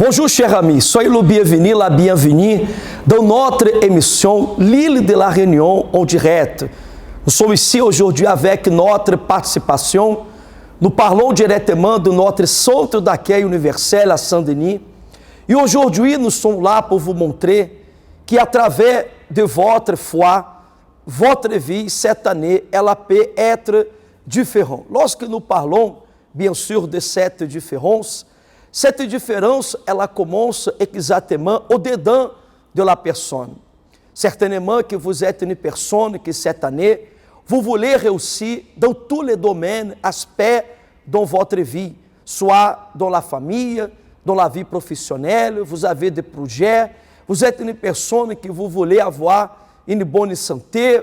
Bonjour chers amis, soyez le bienvenu, la bienvenue dans notre émission L'île de la Réunion en direct. Nous sommes ici aujourd'hui avec notre participation. Nous parlons directement de notre centre d'accueil universel à Saint-Denis. Et aujourd'hui, nous sommes là pour vous montrer que à travers de votre foi, votre vie cette année, elle peut être différente. Lorsque nous parlons, bien sûr, de cette différence, elle commence exactement au-dedans de la personne. Certainement que vous êtes une personne que cette année, vous voulez réussir dans tous les domaines, aspects de votre vie, soit dans la famille, dans la vie professionnelle, vous avez des projets, vous êtes une personne que vous voulez avoir une bonne santé.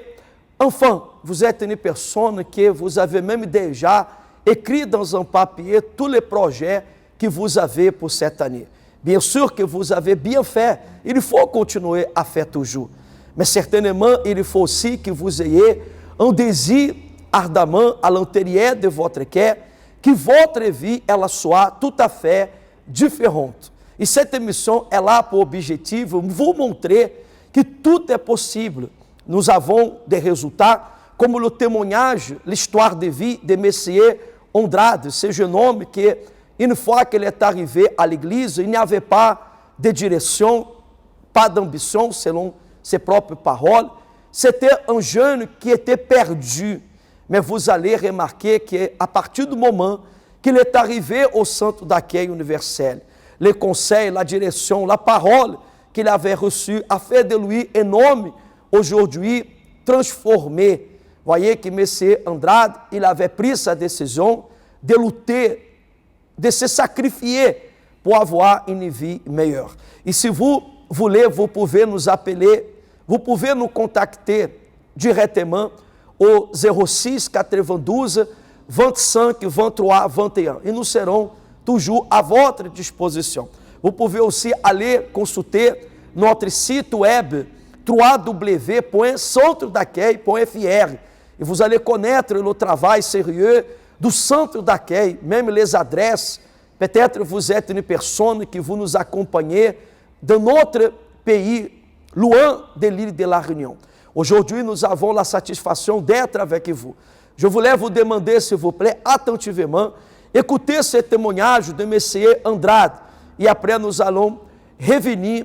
Enfin, vous êtes une personne que vous avez même déjà écrit dans un papier tous les projets que vous avez pour cette année. Bien sûr que vous avez bien fait, il faut continuer à faire toujours. Mais certainement, il faut aussi que vous ayez un désir ardemment à l'intérieur de votre cœur, que votre vie, elle soit tout à fait différente. E cette émission est là pour objetivo vous montrer que tout est possible. Nous avons des résultats como le témoignage, l'histoire de vie de Messier Andrade, ce jeune homme que, une fois qu'il est arrivé à l'église, il n'y avait pas de direction, pas d'ambition, selon ses propres paroles. C'était un jeune qui était perdu. Mais vous allez remarquer qu'à partir du moment qu'il est arrivé au centre d'accueil universel, les conseils, la direction, la parole qu'il avait reçue a fait de lui un homme aujourd'hui transformé. Voyez que M. Andrade, il avait pris sa décision de lutter, de se sacrifier pour avoir une vie meilleure. Et si vous voulez, vous pouvez nous appeler, vous pouvez nous contacter directement au 06 92 25 23 21 et nous serons toujours à votre disposition. Vous pouvez aussi aller consulter notre site web www.centredaccueil.fr et vous allez connaître le travail sérieux du centre d'accueil, même les adresses. Peut-être vous êtes une personne qui vous nous accompagnez de notre pays, loin de l'île de la Réunion. Aujourd'hui, nous avons la satisfaction d'être avec vous. Je voulais vous demander, s'il vous plaît, attentivement, écoutez ce témoignage de M. Andrade et après nous allons revenir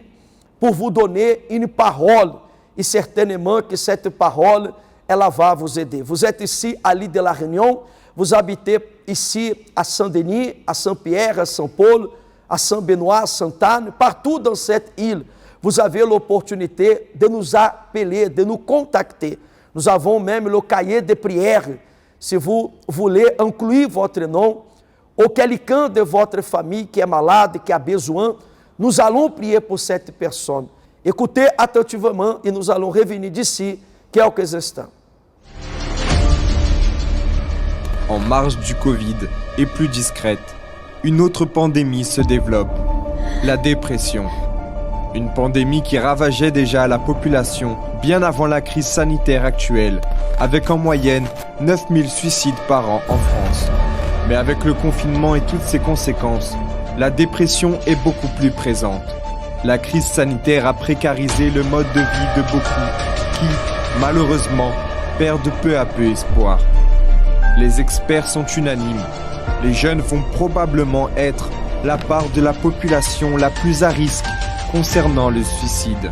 pour vous donner une parole et certainement que cette parole, elle va vous aider. Vous êtes ici à l'île de la Réunion, vous habitez ici à Saint-Denis, à Saint-Pierre, à Saint-Paul, à Saint-Benoît, à Sainte-Anne, partout dans cette île. Vous avez l'opportunité de nous appeler, de nous contacter. Nous avons même le cahier de prière. Si vous voulez inclure votre nom ou quelqu'un de votre famille qui est malade, qui a besoin, nous allons prier pour cette personne. Écoutez attentivement et nous allons revenir d'ici quelques instants. En marge du Covid et plus discrète, une autre pandémie se développe, la dépression. Une pandémie qui ravageait déjà la population bien avant la crise sanitaire actuelle, avec en moyenne 9000 suicides par an en France. Mais avec le confinement et toutes ses conséquences, la dépression est beaucoup plus présente. La crise sanitaire a précarisé le mode de vie de beaucoup qui, malheureusement, perdent peu à peu espoir. Les experts sont unanimes. Les jeunes vont probablement être la part de la population la plus à risque concernant le suicide.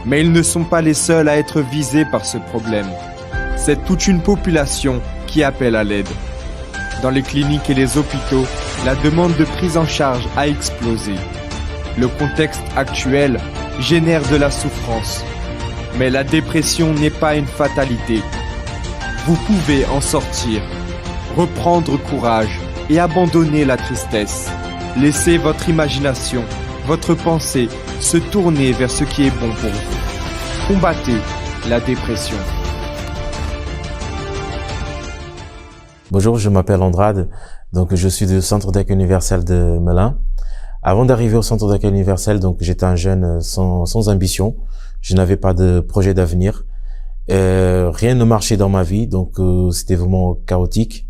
Mais ils ne sont pas les seuls à être visés par ce problème. C'est toute une population qui appelle à l'aide. Dans les cliniques et les hôpitaux, la demande de prise en charge a explosé. Le contexte actuel génère de la souffrance. Mais la dépression n'est pas une fatalité. Vous pouvez en sortir, reprendre courage et abandonner la tristesse. Laissez votre imagination, votre pensée se tourner vers ce qui est bon pour vous. Combattez la dépression. Bonjour, je m'appelle Andrade, donc je suis du Centre d'accueil universel de Melun. Avant d'arriver au Centre d'accueil universel, donc j'étais un jeune sans ambition. Je n'avais pas de projet d'avenir. Rien ne marchait dans ma vie, donc c'était vraiment chaotique.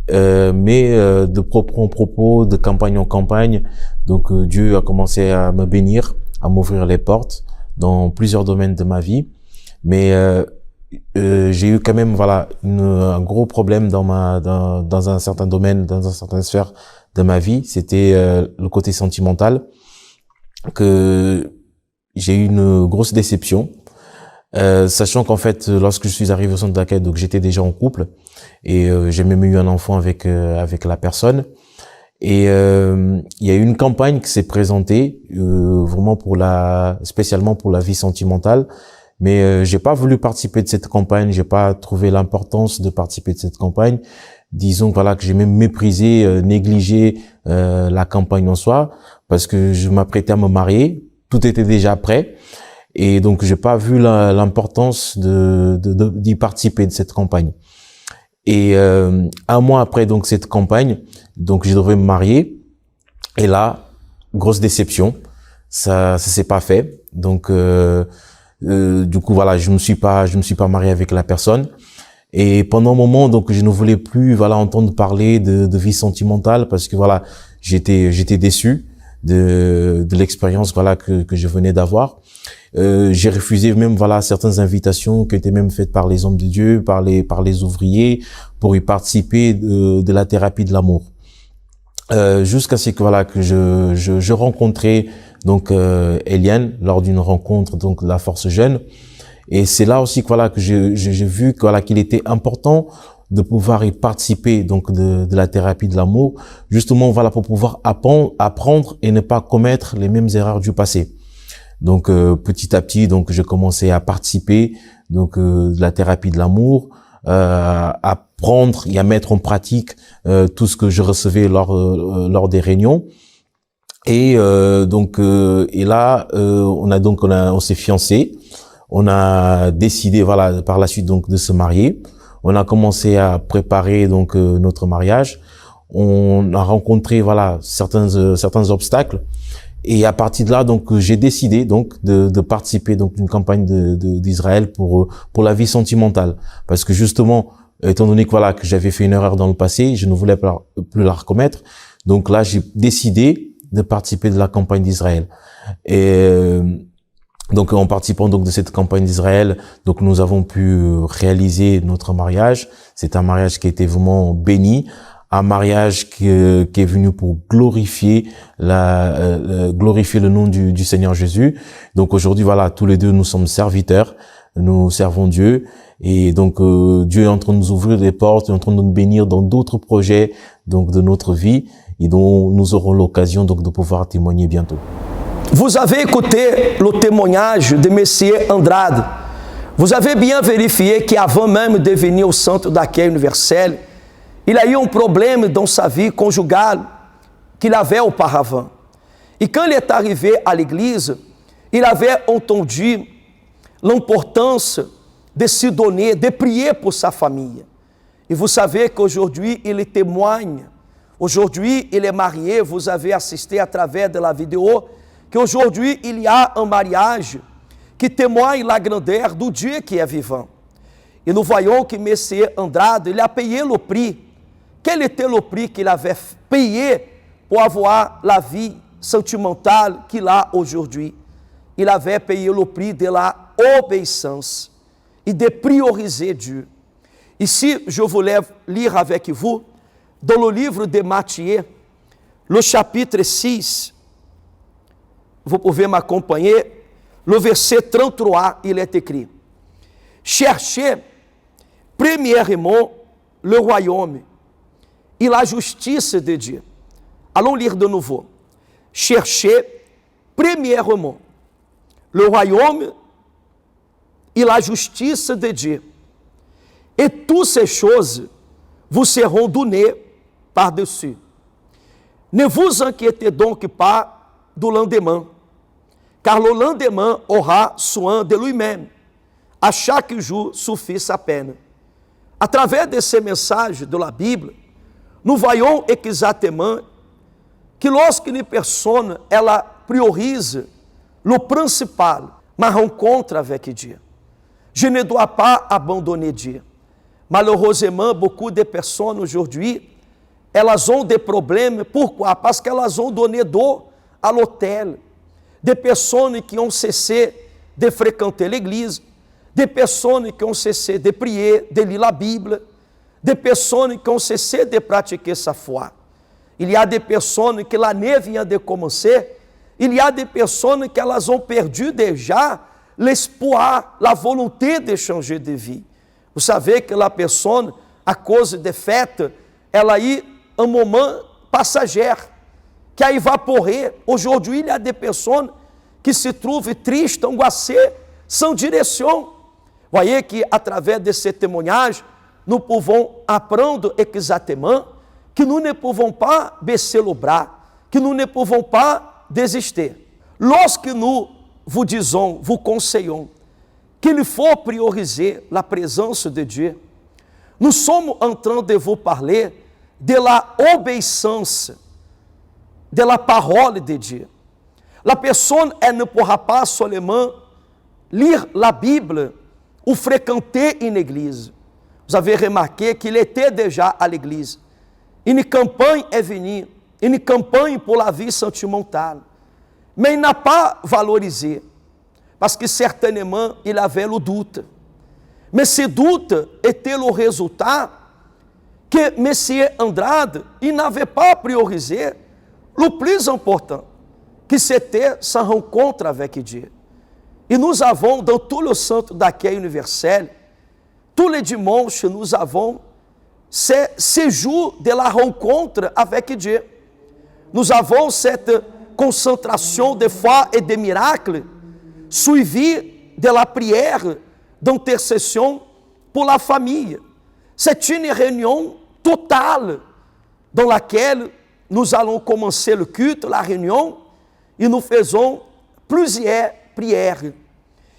Mais de propos en propos, de campagne en campagne, donc Dieu a commencé à me bénir, à m'ouvrir les portes dans plusieurs domaines de ma vie. Mais j'ai eu quand même un gros problème dans un certain domaine, dans une certaine sphère de ma vie. C'était le côté sentimental, que j'ai eu une grosse déception. Sachant qu'en fait, lorsque je suis arrivé au centre d'accueil, donc j'étais déjà en couple et j'ai même eu un enfant avec la personne. Et il y a eu une campagne qui s'est présentée vraiment spécialement pour la vie sentimentale. Mais j'ai pas voulu participer de cette campagne, j'ai pas trouvé l'importance de participer de cette campagne. Disons que j'ai même méprisé, négligé la campagne en soi, parce que je m'apprêtais à me marier, tout était déjà prêt. Et donc, j'ai pas vu l'importance d'y participer de cette campagne. Et un mois après donc cette campagne, donc je devais me marier. Et là, grosse déception, ça s'est pas fait. Donc, du coup, je me suis pas marié avec la personne. Et pendant un moment, donc, je ne voulais plus, entendre parler de vie sentimentale parce que j'étais déçu. de l'expérience voilà que je venais d'avoir. J'ai refusé même voilà certaines invitations qui étaient même faites par les hommes de Dieu, par les ouvriers, pour y participer de la thérapie de l'amour. Jusqu'à ce que voilà que je rencontrais donc Eliane lors d'une rencontre donc de la Force Jeune, et c'est là aussi que voilà que j'ai vu que voilà qu'il était important de pouvoir y participer donc de la thérapie de l'amour, justement voilà pour pouvoir apprendre et ne pas commettre les mêmes erreurs du passé. Donc petit à petit donc j'ai commencé à participer donc de la thérapie de l'amour, à prendre et à mettre en pratique tout ce que je recevais lors des réunions. Et et là on s'est fiancés. On a décidé voilà par la suite donc de se marier. On a commencé à préparer donc notre mariage. On a rencontré voilà certains obstacles, et à partir de là donc j'ai décidé donc de participer donc d'une campagne d'Israël pour la vie sentimentale, parce que justement étant donné que voilà que j'avais fait une erreur dans le passé, je ne voulais plus la recommettre. Donc là j'ai décidé de participer de la campagne d'Israël. Et donc en participant donc de cette campagne d'Israël, donc nous avons pu réaliser notre mariage. C'est un mariage qui a été vraiment béni, un mariage qui est venu pour glorifier le nom du Seigneur Jésus. Donc aujourd'hui voilà, tous les deux nous sommes serviteurs, nous servons Dieu, et donc Dieu est en train de nous ouvrir des portes, est en train de nous bénir dans d'autres projets donc de notre vie, et dont nous aurons l'occasion donc de pouvoir témoigner bientôt. Vous avez écouté le témoignage de Monsieur Andrade. Vous avez bien vérifié qu'avant même de venir au centre d'accueil universel, il a eu un problème dans sa vie conjugale qu'il avait auparavant. Et quand il est arrivé à l'église, il avait entendu l'importance de se donner, de prier pour sa famille. Et vous savez qu'aujourd'hui, il témoigne. Aujourd'hui, il est marié. Vous avez assisté à travers de la vidéo qu'aujourd'hui, il y a un mariage qui témoigne la grandeur du Dieu qui est vivant. Et nous voyons que M. Andrade, il a payé le prix. Quel était le prix qu'il avait payé pour avoir la vie sentimentale qu'il a aujourd'hui? Il avait payé le prix de la obéissance et de prioriser Dieu. Ici, je voulais lire avec vous, dans le livre de Matthieu, le chapitre 6, vous pouvez m'acompanher, le verset 33, il est écrit: Cherchez premièrement le royaume et la justice de Dieu. Allons lire de nouveau. Cherchez premièrement le royaume et la justice de Dieu, et toutes ces choses vous seront données par-dessus. Ne vous inquiétez donc pas do lendemain, car le lendemain aura soin de lui-même. À chaque jour suffit sa peine. À travers de ces messages de la Bible, nous voyons exactement que lorsqu'une personne ela priorise le principal, mas rencontre avec Dieu. Je ne dois pas abandonner Dieu. Malheureusement, beaucoup de personnes aujourd'hui, elas ont des problèmes. Pourquoi? Parce qu'elas ont donné dos à l'hôtel. Des personnes qui ont cessé de fréquenter l'église, des personnes qui ont cessé de prier, de lire la Bible, des personnes qui ont cessé de pratiquer sa foi. Il y a des personnes que l'année vient de commencer, il y a des personnes que elas ont perdu déjà l'espoir, la volonté de changer de vie. Vous savez que la personne, à cause des fêtes, ela a un moment passager, qui a évaporé. Aujourd'hui, il y a des personnes qui se trouvent tristes, angoissées, sans direction. Voyez que, à travers de ces témoignages, nous pouvons apprendre exactement que nous ne pouvons pas baisser le bras, que nous ne pouvons pas désister. Lorsque nous vous disons, vous conseillons, qu'il faut prioriser la présence de Dieu, nous sommes en train de vous parler de la obéissance, de la parole de Dieu. La personne, elle ne pourra pas seulement lire la Bible ou fréquenter une église. Vous avez remarqué qu'il était déjà à l'église. Une campagne est venue une campagne pour la vie sentimentale. Mais il n'a pas valorisé, parce que certainement il avait le doute. Mais ce doute était le résultat que M. Andrade, il n'avait pas priorisé le plus important, que c'était sa rencontre avec Dieu. Et nous avons, dans tout le centre d'accueil universel, tous les dimanches, nous avons ce séjour de la rencontre avec Dieu. Nous avons cette concentration de foi et de miracles, suivie de la prière d'intercession pour la famille. C'est une réunion totale dans laquelle nous allons commencer le culte, la réunion, et nous faisons plusieurs prières.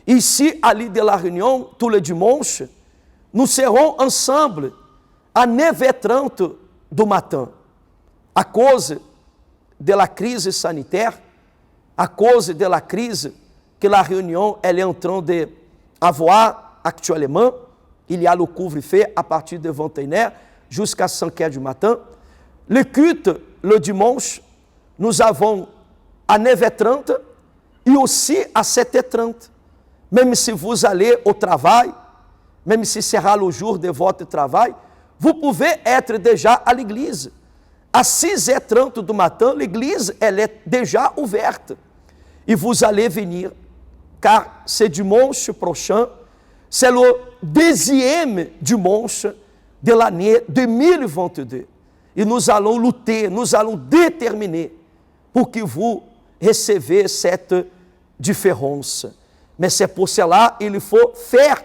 Ici, à l'île de la réunion, tous les dimanches, nous serons ensemble à 9h30 du matin. À cause de la crise sanitaire, à cause de la crise que la réunion elle est en train d'avoir actuellement, il y a le couvre-feu à partir de 21h jusqu'à 5h du matin. Le culte, le dimanche, nous avons à 9h30 et aussi à 7h30. Même si vous allez au travail, même si sera le jour de votre travail, vous pouvez être déjà à l'église. À 6h30 du matin, l'église elle est déjà ouverte. Et vous allez venir, car ce dimanche prochain, c'est le 10e dimanche de l'année 2022. Et nous allons lutter, nous allons déterminer pour que vous receviez cette différence. Mais c'est pour cela qu'il faut faire,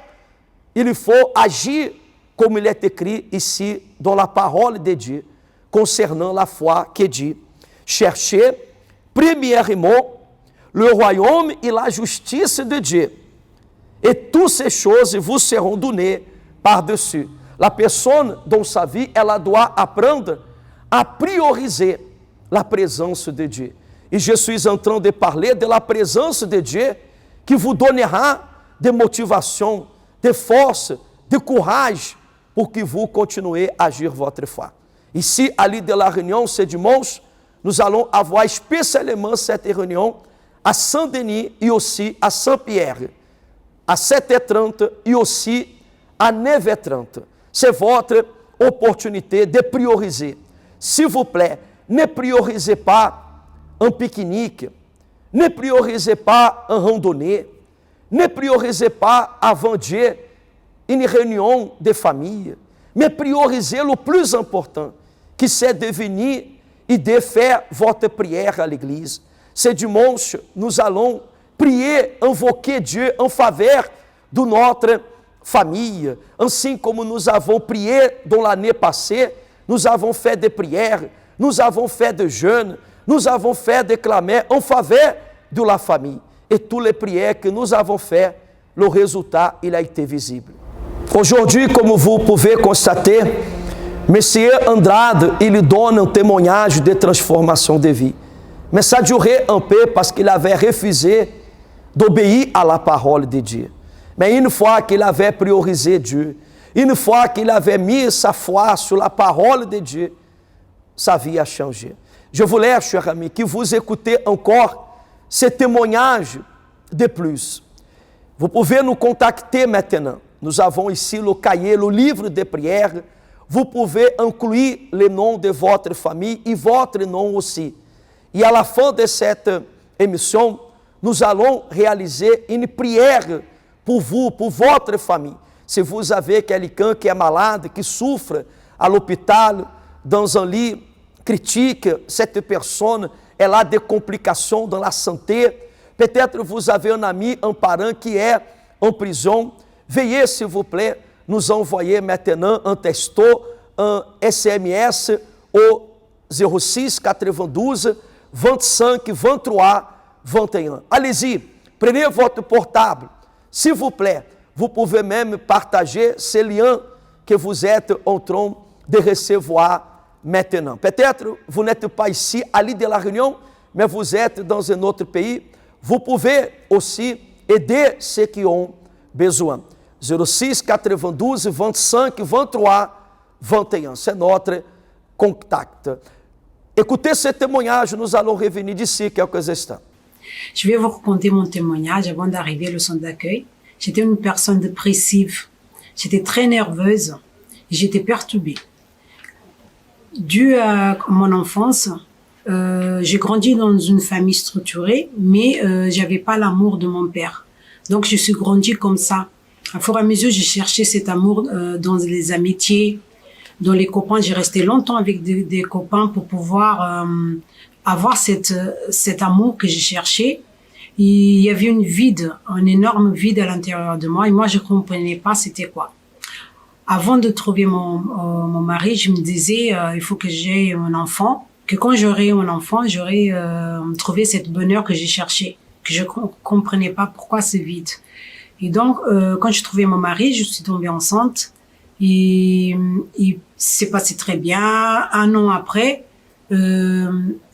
il faut agir comme il est écrit ici dans la parole de Dieu, concernant la foi qui dit, cherchez premièrement le royaume et la justice de Dieu, et toutes ces choses vous seront données par-dessus. La personne dans sa vie, elle doit apprendre à prioriser la présence de Dieu. Et je suis en train de parler de la présence de Dieu qui vous donnera de motivation, de force, de courage pour que vous continuez à agir votre foi. Ici, à l'île de la Réunion, ce dimanche, nous allons avoir spécialement cette réunion à Saint-Denis et aussi à Saint-Pierre, à 7h30 et aussi à 9h30. C'est votre opportunité de prioriser. S'il vous plaît, ne priorisez pas un pique-nique, ne priorisez pas un randonnée, ne priorisez pas avant Dieu une réunion de famille, mais priorisez le plus important, qui c'est de venir et de faire votre prière à l'église. Ce dimanche, nous allons prier, invoquer Dieu en faveur de notre famille. Ainsi comme nous avons prié dans l'année passée, nous avons fait des prières, nous avons fait des jeûnes, nous avons fait des clameurs en faveur de la famille. Et toutes les prières que nous avons faites, le résultat, il a été visible. Aujourd'hui, comme vous pouvez constater, M. Andrade, il donne un témoignage de transformation de vie. Mais ça a duré un peu parce qu'il avait refusé d'obéir à la parole de Dieu. Mais une fois qu'il avait priorisé Dieu, une fois qu'il avait mis sa foi sur la parole de Dieu, sa vie a changé. Je voulais, chers amis, que vous écoutez encore ce témoignage de plus. Vous pouvez nous contacter maintenant. Nous avons ici le cahier, le livre de prière. Vous pouvez inclure le nom de votre famille et votre nom aussi. Et à la fin de cette émission, nous allons réaliser une prière pour vous, pour votre famille. Si vous avez quelqu'un qui est malade, qui souffre à l'hôpital, dans un lit critique, cette personne, elle a des complications dans la santé. Peut-être vous avez un ami, un parent qui est en prison. Veuillez, s'il vous plaît, nous envoyer maintenant un texto, un SMS au 06 92 25 23 21. Allez-y, prenez votre portable. S'il vous plaît, vous pouvez même partager ce lien que vous êtes en train de recevoir maintenant. Peut-être vous n'êtes pas ici à l'île de la Réunion, mais vous êtes dans un autre pays. Vous pouvez aussi aider ceux qui ont besoin. 06 92 25 23 21. C'est notre contact. Écoutez ce témoignage, nous allons revenir d'ici quelques instants. Je vais vous raconter mon témoignage avant d'arriver au centre d'accueil. J'étais une personne dépressive. J'étais très nerveuse. J'étais perturbée. Dû à mon enfance, j'ai grandi dans une famille structurée, mais j'avais pas l'amour de mon père. Donc, je suis grandie comme ça. Au fur et à mesure, j'ai cherché cet amour dans les amitiés, dans les copains. J'ai resté longtemps avec des copains pour pouvoir avoir cet amour que j'ai cherché. Il y avait un énorme vide à l'intérieur de moi et moi, je comprenais pas c'était quoi. Avant de trouver mon mari, je me disais, il faut que j'aie un enfant, que quand j'aurai un enfant, j'aurai trouvé cette bonheur que j'ai cherché, que je comprenais pas pourquoi c'est vide. Et donc, quand j'ai trouvé mon mari, je suis tombée enceinte et il s'est passé très bien. Un an après, j'ai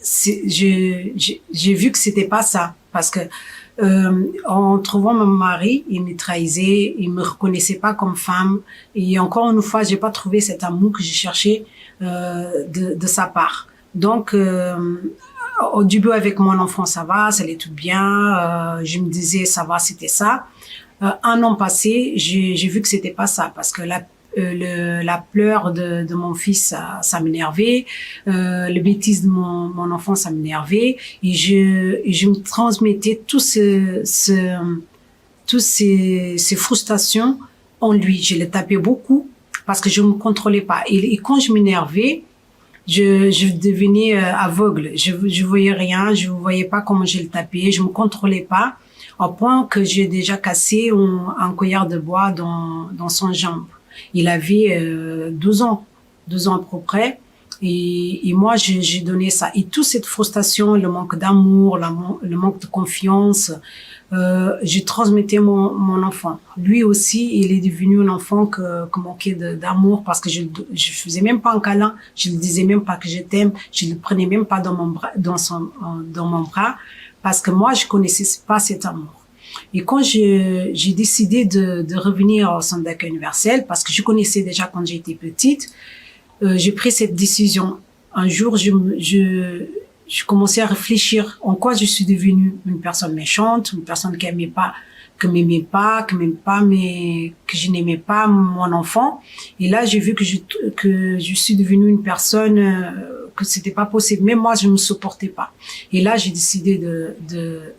vu que c'était pas ça parce que en trouvant mon mari, il me trahissait, il me reconnaissait pas comme femme et encore une fois, j'ai pas trouvé cet amour que j'ai cherché de sa part. Donc au début avec mon enfant ça va, ça allait tout bien, je me disais ça va, c'était ça. Un an passé, j'ai vu que c'était pas ça parce que la pleure de mon fils, ça m'énervait, le bêtise de mon enfant, ça m'énervait, et je me transmettais toutes ces frustrations en lui. Je le tapais beaucoup parce que je me contrôlais pas. Et quand je m'énervais, je devenais aveugle. Je voyais rien, je voyais pas comment je le tapais, je me contrôlais pas, au point que j'ai déjà cassé un collier de bois dans son jambe. Il avait 12 ans à peu près, et moi j'ai donné ça. Et toute cette frustration, le manque d'amour, le manque de confiance, j'ai transmetté mon enfant. Lui aussi, il est devenu un enfant que manquait d'amour parce que je faisais même pas un câlin, je le disais même pas que je t'aime, je le prenais même pas dans mon bras parce que moi je connaissais pas cet amour. Et quand j'ai décidé de revenir au centre d'accueil universel, parce que je connaissais déjà quand j'étais petite, j'ai pris cette décision. Un jour, je commençais à réfléchir en quoi je suis devenue une personne méchante, une personne qui m'aimait pas, mais que je n'aimais pas mon enfant. Et là, j'ai vu que je suis devenue une personne que c'était pas possible. Même moi, je me supportais pas. Et là, j'ai décidé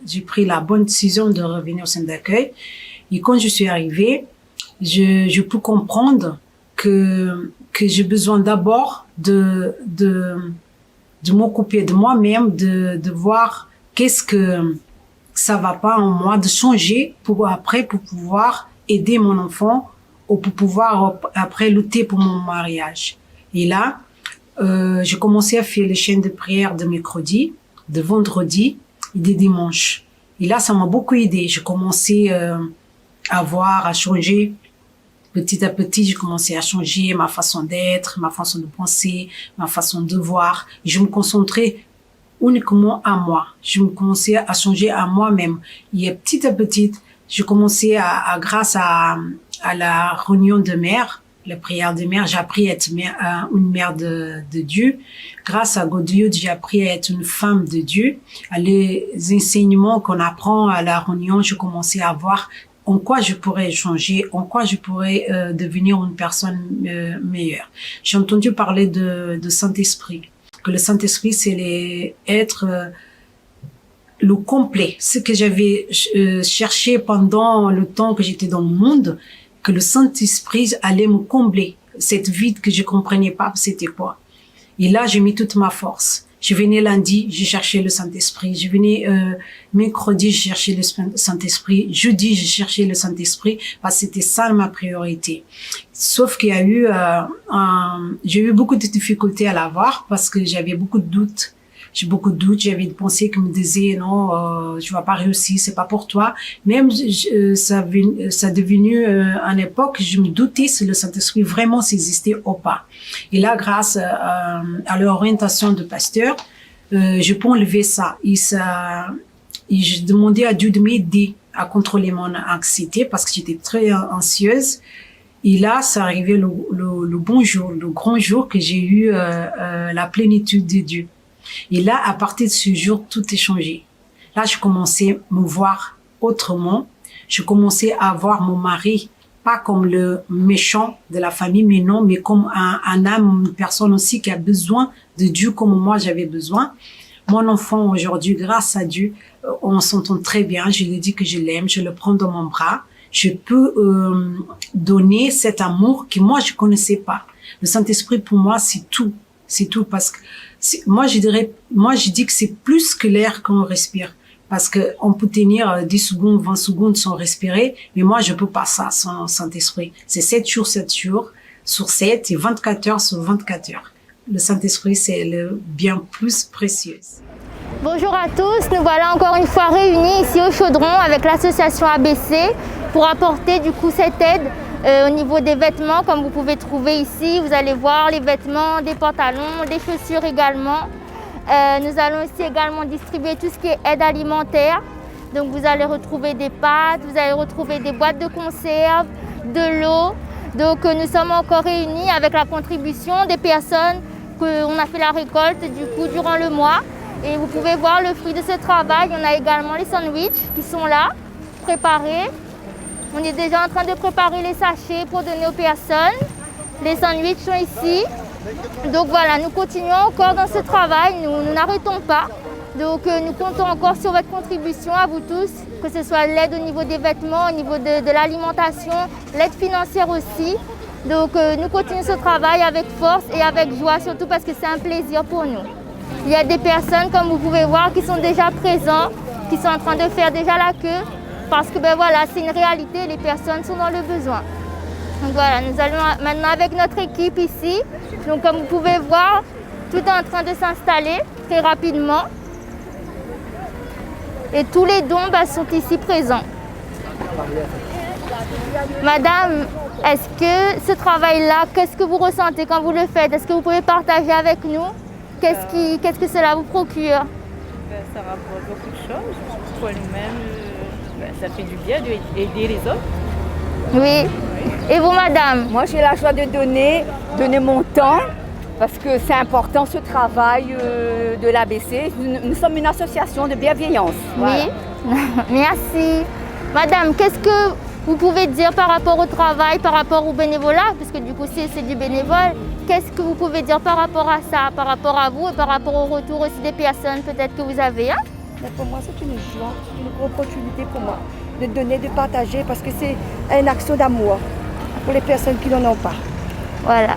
j'ai pris la bonne décision de revenir au centre d'accueil. Et quand je suis arrivée, je peux comprendre que j'ai besoin d'abord de m'occuper de moi-même, de voir qu'est-ce que ça va pas en moi, de changer pour pouvoir aider mon enfant ou pour pouvoir après lutter pour mon mariage. Et là, j'ai commencé à faire les chaînes de prière de mercredi, de vendredi et de dimanche. Et là, ça m'a beaucoup aidé. J'ai commencé à changer. Petit à petit, j'ai commencé à changer ma façon d'être, ma façon de penser, ma façon de voir. Et je me concentrais uniquement à moi. Je me commençais à changer à moi-même. Et petit à petit, j'ai commencé grâce à la réunion de mère, la prière de mère, j'ai appris à être une mère de Dieu. Grâce à Dieu, j'ai appris à être une femme de Dieu. Les enseignements qu'on apprend à la réunion, j'ai commencé à voir en quoi je pourrais changer, en quoi je pourrais devenir une personne meilleure. J'ai entendu parler de Saint-Esprit, que le Saint-Esprit, c'est être le complet. Ce que j'avais cherché pendant le temps que j'étais dans le monde, que le Saint-Esprit allait me combler. Cette vide que je comprenais pas, c'était quoi. Et là, j'ai mis toute ma force. Je venais lundi, j'ai cherché le Saint-Esprit. Je venais mercredi, j'ai cherché le Saint-Esprit. Jeudi, j'ai cherché le Saint-Esprit parce que c'était ça ma priorité. Sauf qu'il y a eu, j'ai eu beaucoup de difficultés à l'avoir parce que j'avais beaucoup de doutes. J'ai beaucoup de doutes, j'avais des pensées qui me disaient non, tu vas pas réussir, c'est pas pour toi. Même ça a devenu une époque, je me doutais si le Saint-Esprit vraiment s'existait ou pas. Et là, grâce à l'orientation de pasteur, je peux enlever ça. Et je demandais à Dieu de m'aider à contrôler mon anxiété parce que j'étais très anxieuse. Et là, ça arrivait le bon jour, le grand jour que j'ai eu la plénitude de Dieu. Et là, à partir de ce jour, tout est changé. Là, je commençais à me voir autrement. Je commençais à voir mon mari, pas comme le méchant de la famille, mais non, mais comme un âme, une personne aussi qui a besoin de Dieu comme moi j'avais besoin. Mon enfant aujourd'hui, grâce à Dieu, on s'entend très bien. Je lui dis que je l'aime, je le prends dans mon bras. Je peux donner cet amour que moi je connaissais pas. Le Saint-Esprit pour moi c'est tout parce que moi je dis que c'est plus que l'air qu'on respire. Parce que on peut tenir 10 secondes, 20 secondes sans respirer, mais moi je peux pas ça sans Saint-Esprit. C'est 7 jours sur 7 et 24 heures sur 24 heures. Le Saint-Esprit, c'est le bien plus précieux. Bonjour à tous, nous voilà encore une fois réunis ici au Chaudron avec l'association ABC pour apporter du coup cette aide au niveau des vêtements. Comme vous pouvez trouver ici, vous allez voir les vêtements, des pantalons, des chaussures également. Nous allons aussi également distribuer tout ce qui est aide alimentaire. Donc vous allez retrouver des pâtes, vous allez retrouver des boîtes de conserve, de l'eau. Donc nous sommes encore réunis avec la contribution des personnes qu'on a fait la récolte du coup durant le mois. Et vous pouvez voir le fruit de ce travail. On a également les sandwichs qui sont là, préparés. On est déjà en train de préparer les sachets pour donner aux personnes. Les sandwichs sont ici. Donc voilà, nous continuons encore dans ce travail, nous n'arrêtons pas. Donc nous comptons encore sur votre contribution à vous tous, que ce soit l'aide au niveau des vêtements, au niveau de l'alimentation, l'aide financière aussi. Donc nous continuons ce travail avec force et avec joie, surtout parce que c'est un plaisir pour nous. Il y a des personnes, comme vous pouvez voir, qui sont déjà présents, qui sont en train de faire déjà la queue, parce que ben voilà, c'est une réalité, les personnes sont dans le besoin. Donc voilà, nous allons maintenant avec notre équipe ici. Donc comme vous pouvez voir, tout est en train de s'installer très rapidement. Et tous les dons sont ici présents. Madame, est-ce que ce travail-là, qu'est-ce que vous ressentez quand vous le faites? Est-ce que vous pouvez partager avec nous? Qu'est-ce que cela vous procure? Ça rapporte beaucoup de choses pour nous-mêmes. Ça fait du bien d'aider les autres. Oui. Et vous, madame? Moi, j'ai la joie de donner mon temps, parce que c'est important ce travail de l'ABC. Nous sommes une association de bienveillance. Voilà. Oui, merci. Madame, qu'est-ce que vous pouvez dire par rapport au travail, par rapport au bénévolat? Parce que du coup, c'est du bénévole. Qu'est-ce que vous pouvez dire par rapport à ça, par rapport à vous et par rapport au retour aussi des personnes peut-être que vous avez Pour moi, c'est une joie, une opportunité pour moi de donner, de partager, parce que c'est une action d'amour pour les personnes qui n'en ont pas. Voilà,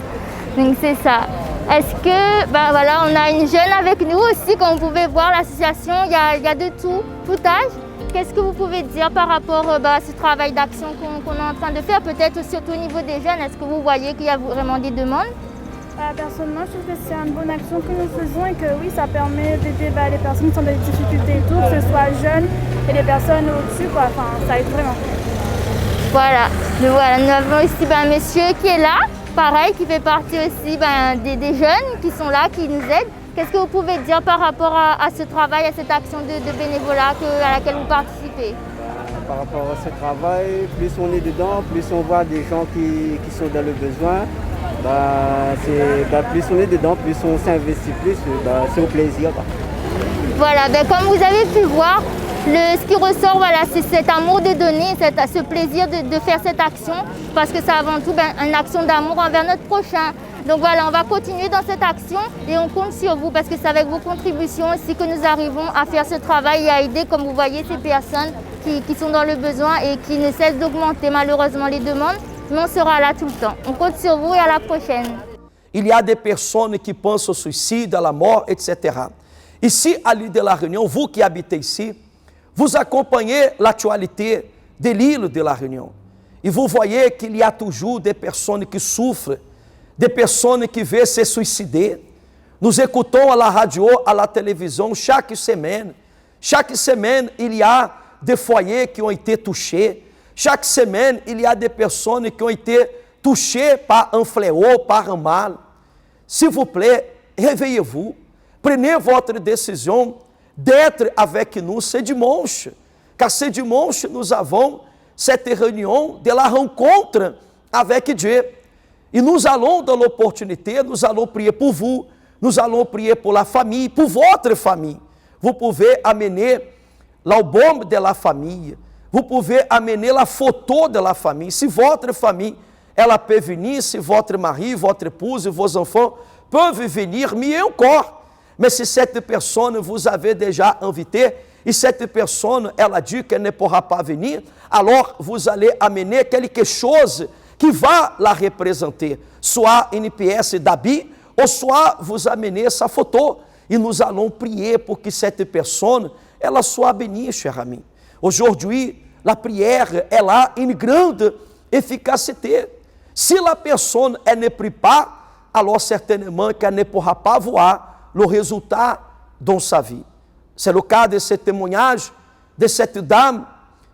donc c'est ça. Est-ce que, voilà, on a une jeune avec nous aussi, comme vous pouvez voir, l'association, il y a de tout âge. Qu'est-ce que vous pouvez dire par rapport à ce travail d'action qu'on est en train de faire, peut-être surtout au niveau des jeunes? Est-ce que vous voyez qu'il y a vraiment des demandes? Personnellement, je trouve que c'est une bonne action que nous faisons et que oui, ça permet d'aider les personnes qui sont dans des difficultés et tout, que ce soit jeunes et les personnes au-dessus, quoi. Enfin, ça aide vraiment. Voilà, nous avons ici un monsieur qui est là, pareil, qui fait partie aussi des jeunes qui sont là, qui nous aident. Qu'est-ce que vous pouvez dire par rapport à ce travail, à cette action de bénévolat à laquelle vous participez? Par rapport à ce travail, plus on est dedans, plus on voit des gens qui sont dans le besoin. Plus on est dedans, plus on s'investit plus, c'est au plaisir. Voilà, comme vous avez pu voir, ce qui ressort, voilà, c'est cet amour de donner, ce plaisir de faire cette action, parce que c'est avant tout une action d'amour envers notre prochain. Donc voilà, on va continuer dans cette action et on compte sur vous, parce que c'est avec vos contributions aussi que nous arrivons à faire ce travail et à aider, comme vous voyez, ces personnes qui sont dans le besoin et qui ne cessent d'augmenter malheureusement les demandes. Mais on sera là tout le temps. On compte sur vous et à la prochaine. Il y a des personnes qui pensent au suicide, à la mort, etc. Ici, à l'île de la Réunion, vous qui habitez ici, vous accompagnez l'actualité de l'île de la Réunion. Et vous voyez qu'il y a toujours des personnes qui souffrent, des personnes qui veulent se suicider. Nous écoutons à la radio, à la télévision, chaque semaine. Chaque semaine, il y a des foyers qui ont été touchés. Chaque semaine, il y a des personnes qui ont été touchées par un fléau, par un mal. S'il vous plaît, réveillez-vous. Prenez votre décision d'être avec nous ce dimanche. Car ce dimanche, nous avons cette réunion de la rencontre avec Dieu. Et nous allons, dans l'opportunité, nous allons prier pour vous, nous allons prier pour la famille, pour votre famille. Vous pouvez amener l'album de la famille. Vous pouvez amener la photo de la famille. Si votre famille, ela peut venir, si votre mari, votre épouse, vos enfants peuvent venir, mieux encore. Mais si cette personne vous avez déjà invité, et cette personne, elle a dit qu'elle ne pourra pas venir, alors vous allez amener quelque chose qui va la représenter. Soit une pièce d'habit, ou soit vous amenez sa photo. Et nous allons prier pour que cette personne, ela soit bénie, cher ami. Aujourd'hui, la prière, elle a une grande efficacité. Si la personne, elle ne prie pas, alors certainement qu'elle ne pourra pas voir le résultat dans sa vie. C'est le cas de ce témoignage de cette dame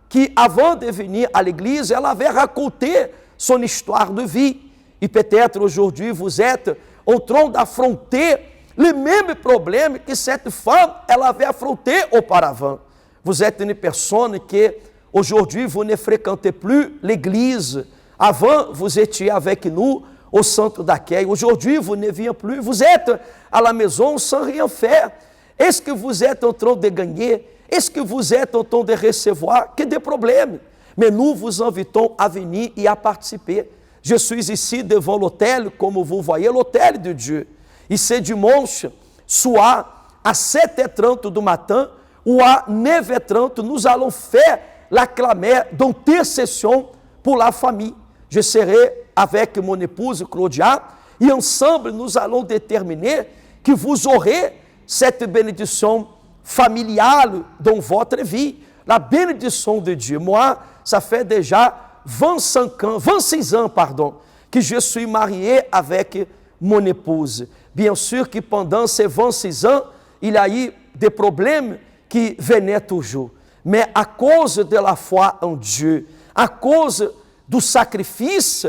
qui, avant de venir à l'église, elle avait raconté son histoire de vie. Et peut-être aujourd'hui, vous êtes en train d'affronter le même problème que cette femme, elle avait affronté auparavant. Vous êtes une personne que, aujourd'hui, vous ne fréquentez plus l'église. Avant, vous étiez avec nous au centre d'accueil. Aujourd'hui, vous ne venez plus. Vous êtes à la maison sans rien faire. Est-ce que vous êtes en train de gagner? Est-ce que vous êtes en train de recevoir? Que des problèmes. Mais nous vous invitons à venir et à participer. Je suis ici devant l'autel, comme vous voyez, l'autel de Dieu. E ce dimanche, soit à 7h30 du matin ou à 9h30, nous allons faire la clamère d'intercession pour la famille. Je serai avec mon épouse Claudia et ensemble nous allons déterminer que vous aurez cette bénédiction familiale dans votre vie, la bénédiction de Dieu. Moi, ça fait déjà 26 ans, que je suis marié avec mon épouse. Bien sûr que pendant ces 26 ans, il y a eu des problèmes qui venaient toujours. Mais à cause de la foi en Dieu, à cause du sacrifice,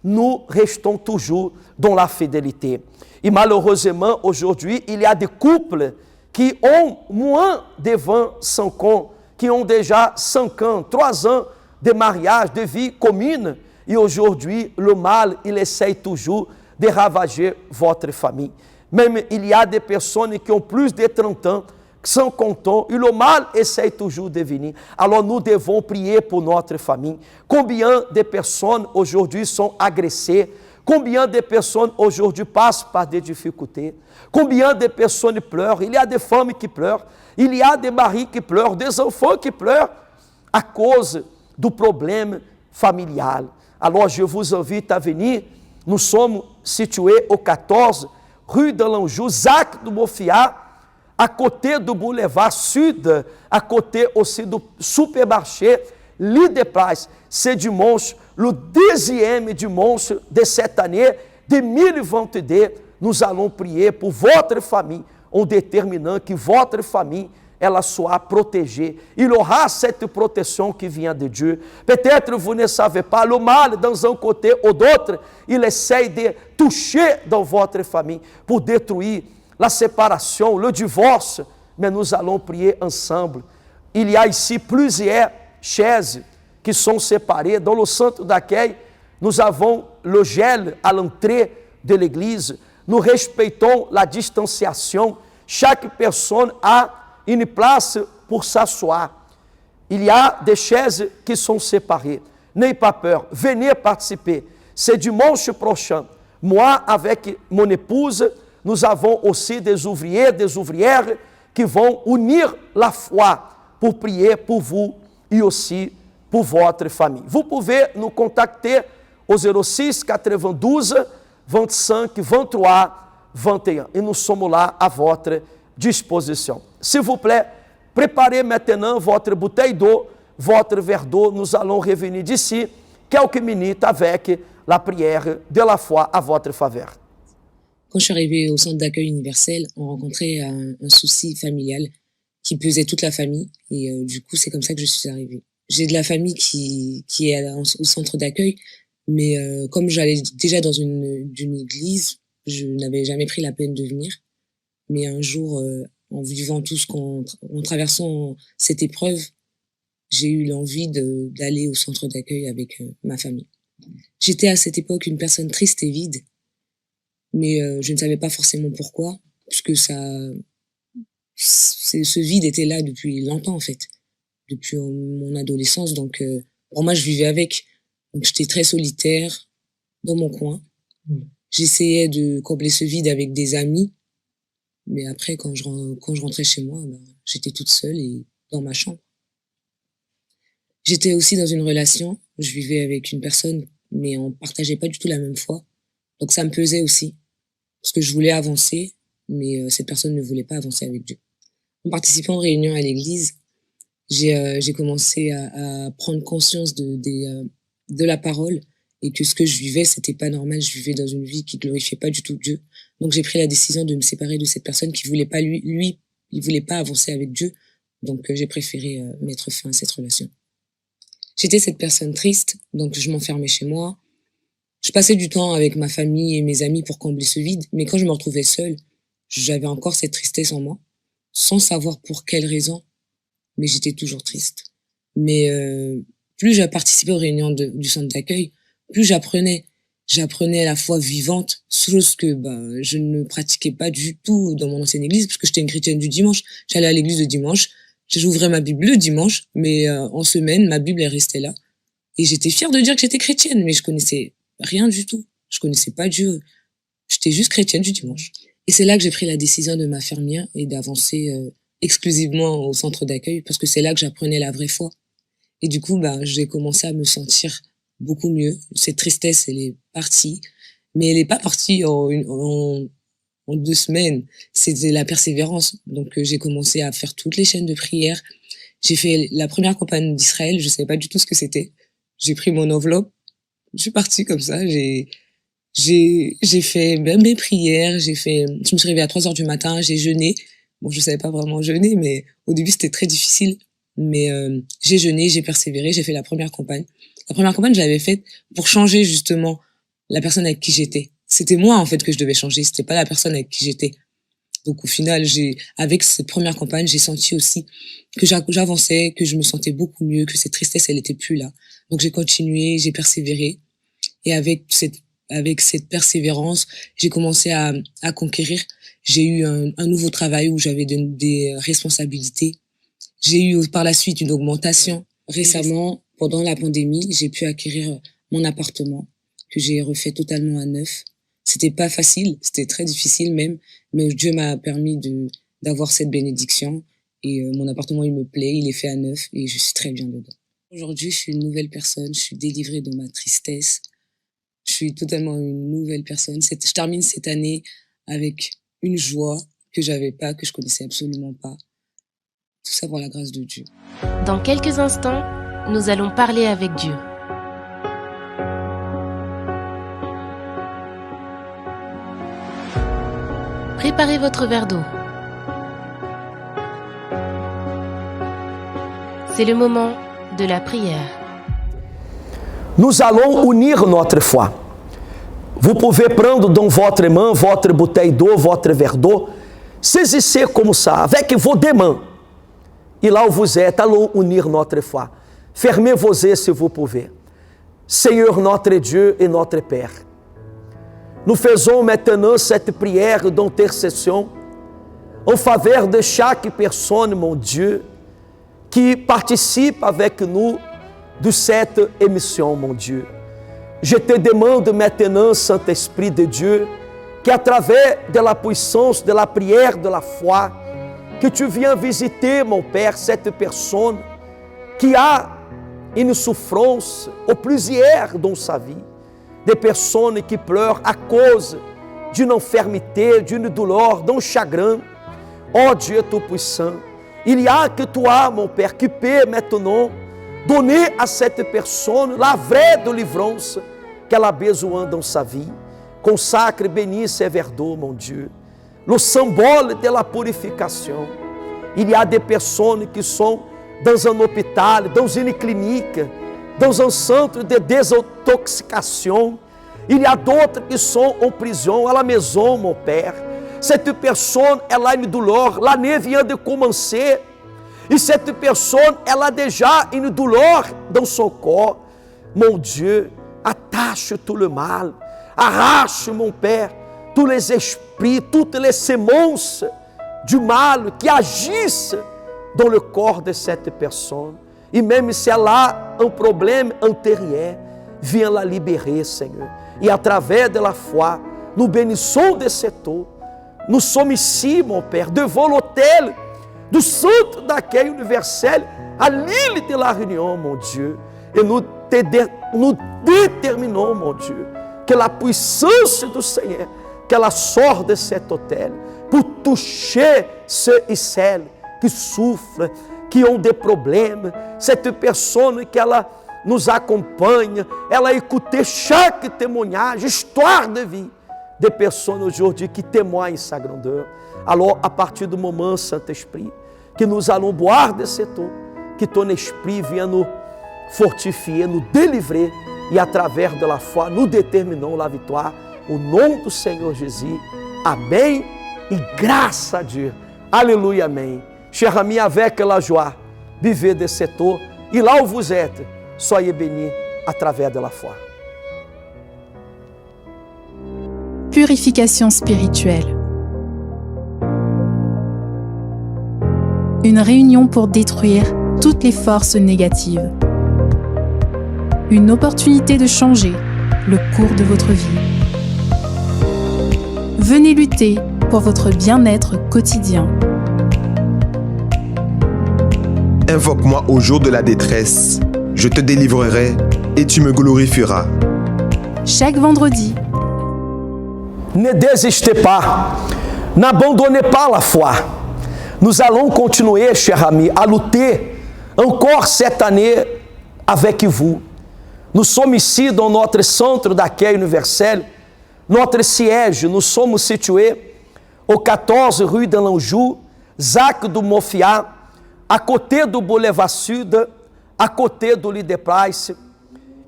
nous restons toujours dans la fidélité. Et malheureusement, aujourd'hui, il y a des couples qui ont moins de 25 ans, qui ont déjà 5 ans, 3 ans de mariage, de vie commune. Et aujourd'hui, le mal, il essaie toujours de ravager votre famille. Même il y a des personnes qui ont plus de 30 ans, 50 ans, et le mal essaie toujours de venir. Alors nous devons prier pour notre famille. Combien de personnes aujourd'hui sont agressées? Combien de personnes aujourd'hui passent par des difficultés? Combien de personnes pleurent? Il y a des femmes qui pleurent, il y a des maris qui pleurent, des enfants qui pleurent à cause du problème familial. Alors je vous invite à venir. Nous sommes situés au 14 rue de l'Anjou, Zac do Mofiá, à côté du boulevard Sud, à côté aussi du supermarché Leader Price. C'est dimanche, le 10e dimanche de cette année, de 2022. Nous allons prier pour votre famille, en déterminant que votre famille ela soit protégée. Il aura cette protection qui vient de Dieu. Peut-être vous ne savez pas, le mal dans un côté ou d'autre, il essaie de toucher dans votre famille pour détruire la séparation, le divorce. Mais nous allons prier ensemble. Il y a ici plusieurs chaises qui sont séparées. Dans le centre d'accueil, nous avons le gel à l'entrée de l'église. Nous respectons la distanciation. Chaque personne a une place pour s'asseoir. Il y a des chaises qui sont séparées. N'ayez pas peur, venez participer. C'est dimanche prochain. Moi, avec mon épouse, nous avons aussi des ouvriers, des ouvrières qui vont unir la foi pour prier pour vous et aussi pour votre famille. Vous pouvez nous contacter au 06 92 25 23 21 et nous sommes là à votre disposition. S'il vous plaît, préparez maintenant votre bouteille d'eau, votre verre d'eau. Nous allons revenir d'ici quelques minutes avec la prière de la foi à votre faveur. Quand je suis arrivée au centre d'accueil universel, on rencontrait un souci familial qui pesait toute la famille. Et du coup, c'est comme ça que je suis arrivée. J'ai de la famille qui est au centre d'accueil, mais comme j'allais déjà dans une église, je n'avais jamais pris la peine de venir. Mais un jour, en vivant tout en traversant cette épreuve, j'ai eu l'envie d'aller au centre d'accueil avec ma famille. J'étais à cette époque une personne triste et vide. mais je ne savais pas forcément pourquoi, puisque ce vide était là depuis longtemps en fait, depuis mon adolescence. Donc pour moi, je vivais avec. Donc j'étais très solitaire dans mon coin. J'essayais de combler ce vide avec des amis, mais après quand je rentrais chez moi, j'étais toute seule et dans ma chambre. J'étais aussi dans une relation, je vivais avec une personne, mais on partageait pas du tout la même foi. Donc ça me pesait aussi, parce que je voulais avancer, mais cette personne ne voulait pas avancer avec Dieu. En participant aux réunions à l'église, j'ai commencé à prendre conscience de la parole, et que ce que je vivais, c'était pas normal. Je vivais dans une vie qui glorifiait pas du tout Dieu. Donc j'ai pris la décision de me séparer de cette personne qui voulait pas il voulait pas avancer avec Dieu. Donc j'ai préféré mettre fin à cette relation. J'étais cette personne triste, donc je m'enfermais chez moi. Je passais du temps avec ma famille et mes amis pour combler ce vide, mais quand je me retrouvais seule, j'avais encore cette tristesse en moi, sans savoir pour quelle raison, mais j'étais toujours triste. Mais plus j'ai participé aux réunions du centre d'accueil, plus j'apprenais la foi vivante, chose que je ne pratiquais pas du tout dans mon ancienne église, parce que j'étais une chrétienne du dimanche. J'allais à l'église le dimanche, j'ouvrais ma Bible le dimanche, mais en semaine, ma Bible, elle restait là. Et j'étais fière de dire que j'étais chrétienne, mais je connaissais rien du tout. Je connaissais pas Dieu. J'étais juste chrétienne du dimanche. Et c'est là que j'ai pris la décision de m'affermir et d'avancer exclusivement au centre d'accueil, parce que c'est là que j'apprenais la vraie foi. Et du coup, j'ai commencé à me sentir beaucoup mieux. Cette tristesse, elle est partie, mais elle est pas partie en 2 semaines. C'était la persévérance. Donc, j'ai commencé à faire toutes les chaînes de prière. J'ai fait la première campagne d'Israël. Je savais pas du tout ce que c'était. J'ai pris mon enveloppe. Je suis partie comme ça. J'ai fait même mes prières. Je me suis réveillée à 3h du matin. J'ai jeûné. Bon, je savais pas vraiment jeûner, mais au début, c'était très difficile. Mais j'ai jeûné, j'ai persévéré, j'ai fait la première campagne. La première campagne, je l'avais faite pour changer justement la personne avec qui j'étais. C'était moi en fait que je devais changer, c'était pas la personne avec qui j'étais. Donc au final, avec cette première campagne, j'ai senti aussi que j'avançais, que je me sentais beaucoup mieux, que cette tristesse, elle était plus là. Donc j'ai continué, j'ai persévéré, et avec cette persévérance, j'ai commencé à conquérir. J'ai eu un nouveau travail où j'avais des responsabilités. J'ai eu par la suite une augmentation. Récemment, pendant la pandémie, j'ai pu acquérir mon appartement que j'ai refait totalement à neuf. C'était pas facile, c'était très difficile même, mais Dieu m'a permis d'avoir cette bénédiction, et mon appartement, il me plaît, il est fait à neuf et je suis très bien dedans. Aujourd'hui, je suis une nouvelle personne, je suis délivrée de ma tristesse. Je suis totalement une nouvelle personne. Je termine cette année avec une joie que je connaissais absolument pas. Tout ça pour la grâce de Dieu. Dans quelques instants, nous allons parler avec Dieu. Préparez votre verre d'eau. C'est le moment de la prière. Nous allons unir notre foi. Vous pouvez prendre dans votre main votre bouteille d'eau, votre verre d'eau, saisissez comme ça, avec vos deux mains. Et là où vous êtes, allons unir notre foi. Fermez vos yeux si vous pouvez. Seigneur notre Dieu et notre Père, nous faisons maintenant cette prière d'intercession en faveur de chaque personne, mon Dieu, qui participe avec nous de cette émission, mon Dieu. Je te demande maintenant, Saint-Esprit de Dieu, qu'à travers de la puissance, de la prière, de la foi, que tu viens visiter, mon Père, cette personne qui a une souffrance ou plusieurs dans sa vie, des personnes qui pleurent à cause d'une infirmité, d'une douleur, d'un chagrin. Oh Dieu Tout-Puissant, il y a que toi, mon Père, qui peut maintenant donner à cette personne la vraie délivrance qu'elle a besoin dans sa vie. Consacre, bénis ce verre d'eau, mon Dieu, le symbole de la purification. Il y a des personnes qui sont dans un hôpital, dans une clinique, dans un centre de désintoxication. Il y a d'autres qui sont en prison, à la maison, mon Père. Cette personne, elle a une douleur, l'année vient de commencer. Et cette personne, elle a déjà une douleur dans son corps. Mon Dieu, attache tout le mal. Arrache, mon Père, tous les esprits, toutes les semences du mal qui agissent dans le corps de cette personne. E mesmo se ela há um problema antérieur, viens la libérer, Seigneur. E através de la foi, nous bénissons de cet eau, nous sommes ici, mon Père, devant l'autel do Centre d'Accueil Universel, à l'île de la Réunion, mon Dieu. Et nous déterminons, mon Dieu, que la puissance do Seigneur, qu'elle sorte de cet hôtel, pour toucher ceux et celles qui souffrent, qui ont des problèmes, cette personne que ela nos acompanha, ela a écouter chaque témoignage, histoire de vie de personnes aujourd'hui qui témoignent sa grandeur. Alors, à partir du moment, Saint-Esprit, que nous allons boire de cette eau, que ton Esprit vienne nous fortifier, nous délivrer, e através de la foi, nous déterminons la victoire. Au nom do Senhor Jésus. Amém. E grâce à Dieu. Alléluia, amém. Chers amis, avec la joie, vivez de cette eau. E là où vous êtes, soyez bénis à travers de la foi. Purification spirituelle. Une réunion pour détruire toutes les forces négatives. Une opportunité de changer le cours de votre vie. Venez lutter pour votre bien-être quotidien. Invoque-moi au jour de la détresse, je te délivrerai et tu me glorifieras. Chaque vendredi. Ne désistez pas, n'abandonnez pas la foi. Nous allons continuer, chers amis, à lutter encore cette année avec vous. Nous sommes ici dans notre centre d'accueil universel, notre siège. Nous sommes situés au 14 rue de l'Anjou, Zac do Mofiá, à côté do Boulevard Sud, à côté do Leader Price.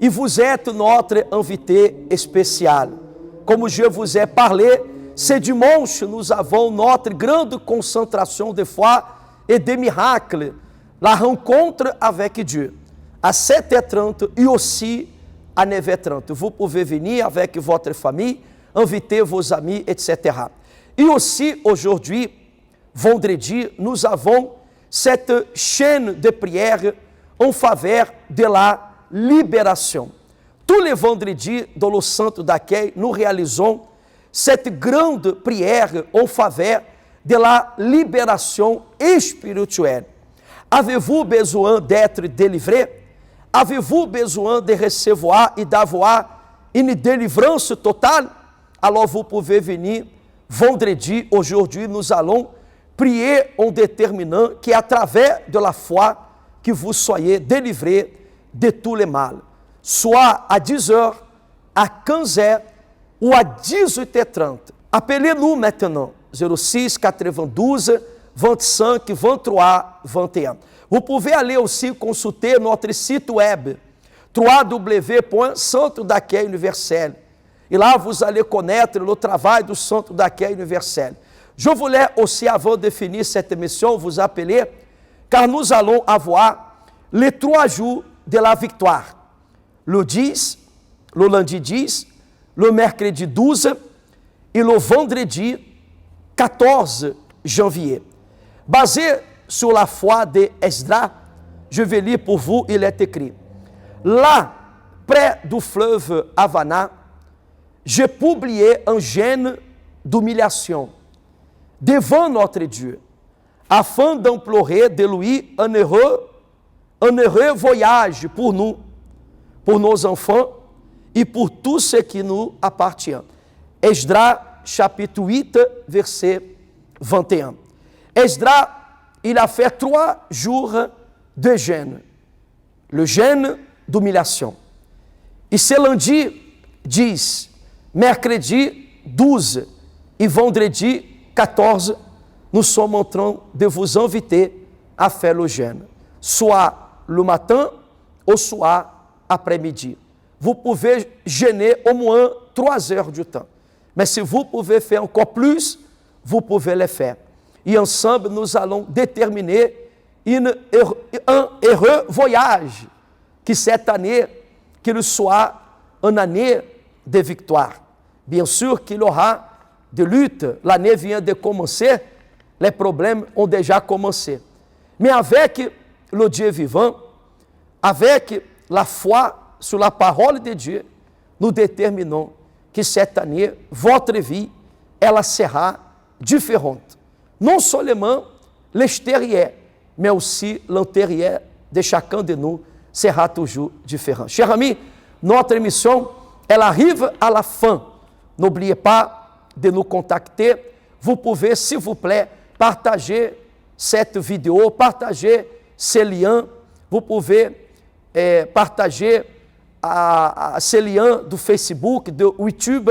E vous êtes notre invité spécial. Comme je vous ai parlé, ce dimanche, nous avons notre grande concentration de foi et de miracles, la rencontre avec Dieu, à 7h30 et aussi à 9h30. Vous pouvez venir avec votre famille, inviter vos amis, etc. Et aussi, aujourd'hui, vendredi, nous avons cette chaîne de prière en faveur de la libération. Tous les vendredis, dans le centre d'accueil, nous réalisons cette grande prière en faveur de la libération spirituelle. Avez-vous besoin d'être délivré? Avez-vous besoin de recevoir et d'avoir une délivrance totale? Alors vous pouvez venir vendredi. Aujourd'hui, nous allons prier en déterminant qu'à travers de la foi, que vous soyez délivrés de tous les mal. Soit à 10h, à 15h ou à 18h30. Appelez-nous maintenant, 06 92 25 23 21. Vous pouvez aller aussi consulter notre site web, www.Centre d'Accueil Universel. Et là, vous allez connaître le travail du Centre d'Accueil Universel. Je voulais aussi, avant de finir cette émission, vous appeler, car nous allons avoir les 3 jours de la victoire. Le 10, le lundi 10, le mercredi 12 et le vendredi 14 janvier. Basé sur la foi de Esdras, je vais lire pour vous, il est écrit. Là, près du fleuve Havana, j'ai publié un gène d'humiliation devant notre Dieu, afin d'implorer de lui un heureux voyage pour nous, pour nos enfants et pour tout ce qui nous appartient. Esdras, chapitre 8, verset 21. Esdras, il a fait 3 jours de jeûne. Le jeûne d'humiliation. Et ce lundi 10, mercredi 12 et vendredi 14, nous sommes en train de vous inviter à faire le jeûne. Soit le matin ou soit après-midi. Vous pouvez jeûner au moins 3 heures du temps. Mais si vous pouvez faire encore plus, vous pouvez le faire. Et ensemble, nous allons déterminer un heureux voyage. Que cette année, qu'il soit une année de victoire. Bien sûr qu'il y aura de lutte, l'année vient de commencer, les problèmes ont déjà commencé. Mais avec le Dieu vivant, avec la foi sur la parole de Dieu, nous déterminons que cette année, votre vie, ela sera différente. Non seulement l'extérieur, mais aussi l'intérieur de chacun de nous sera toujours différent. Chers amis, notre émission, elle arrive à la fin. N'oubliez pas de nous contacter. Vous pouvez, s'il vous plaît, partager cette vidéo, partager ces liens. Vous pouvez partager ces liens do Facebook, do YouTube,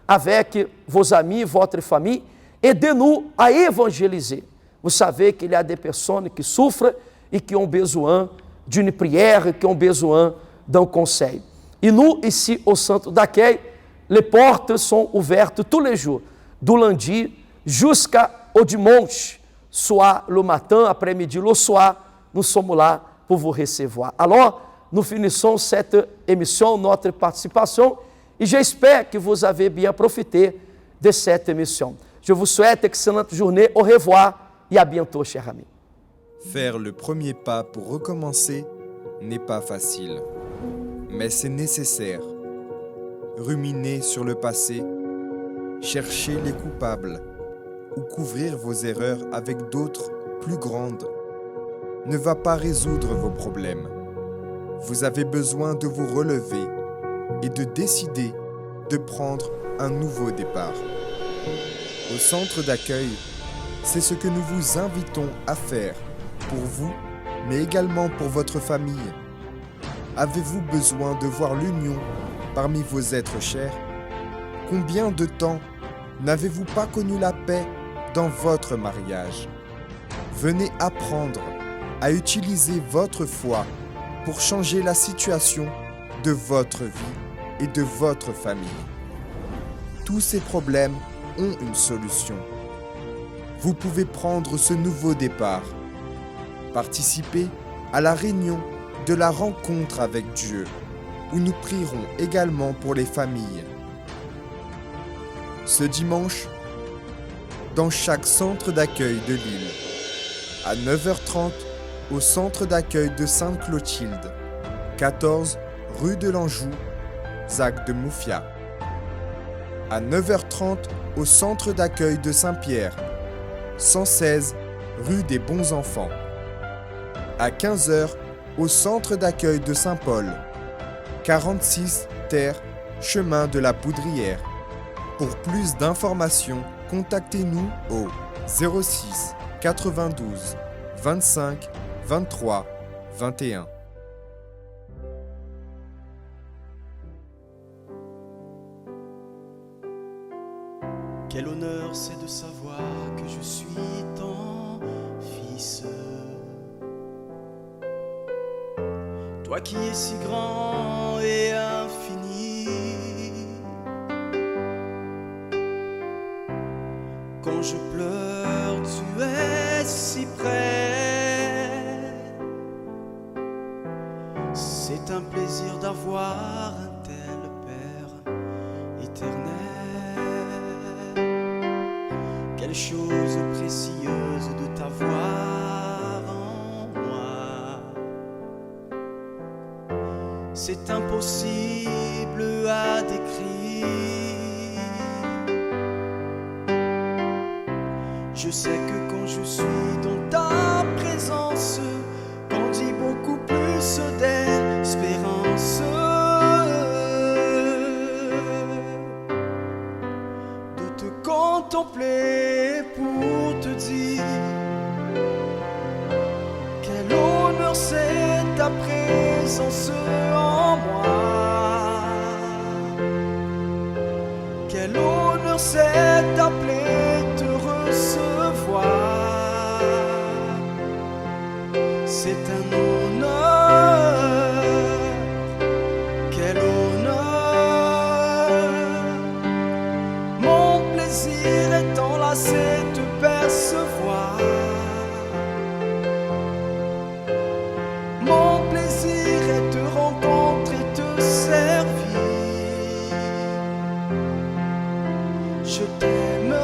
avec vos amis, votre famille. Aidez-nous à évangéliser. Vous savez qu'il y a des personnes qui souffrent et qui ont besoin d'une prière, qui ont besoin d'un conseil. Et nous, ici au centre d'accueil, les portes sont ouvertes tous les jours, du lundi jusqu'au dimanche, soit le matin, après-midi, le soir, nous sommes là pour vous recevoir. Alors, nous finissons cette émission, notre participation, et j'espère que vous avez bien profité de cette émission. Je vous souhaite une excellente journée, au revoir et à bientôt, chers amis. Faire le premier pas pour recommencer n'est pas facile, mais c'est nécessaire. Ruminer sur le passé, chercher les coupables ou couvrir vos erreurs avec d'autres plus grandes ne va pas résoudre vos problèmes. Vous avez besoin de vous relever et de décider de prendre un nouveau départ. Au centre d'accueil, c'est ce que nous vous invitons à faire pour vous, mais également pour votre famille. Avez-vous besoin de voir l'union parmi vos êtres chers? Combien de temps n'avez-vous pas connu la paix dans votre mariage? Venez apprendre à utiliser votre foi pour changer la situation de votre vie et de votre famille. Tous ces problèmes ont une solution. Vous pouvez prendre ce nouveau départ. Participez à la réunion de la rencontre avec Dieu, où nous prierons également pour les familles. Ce dimanche, dans chaque centre d'accueil de l'île, à 9h30 au centre d'accueil de Sainte-Clotilde, 14 rue de l'Anjou, Zac de Moufia. À 9h30 au centre d'accueil de Saint-Pierre, 116 rue des Bons Enfants. À 15h au centre d'accueil de Saint-Paul, 46 terre chemin de la Poudrière. Pour plus d'informations, contactez-nous au 06 92 25 23 21. Quel honneur c'est de savoir que je suis ton fils. Toi qui es si grand et infini, quand je pleure, tu es si près. C'est un plaisir d'avoir un tel Père éternel. Quelle chose précieuse de t'avoir en moi. C'est impossible à décrire. Je sais que quand je suis dans ta présence, grandit beaucoup plus d'espérance. De te contempler pour te dire quel honneur c'est ta présence en moi. Quel honneur c'est t'appeler, te recevoir. C'est un honneur. Quel honneur. Mon plaisir est enlacé de te percevoir. Mon plaisir est te rencontrer, te servir. Je t'aime.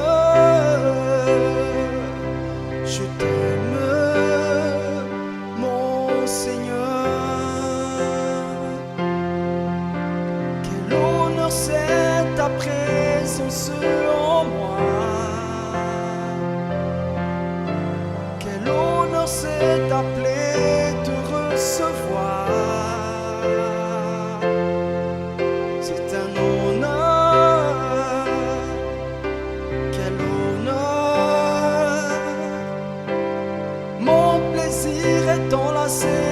chance est appelée te recevoir. C'est un honneur, quel honneur. Mon plaisir est enlacé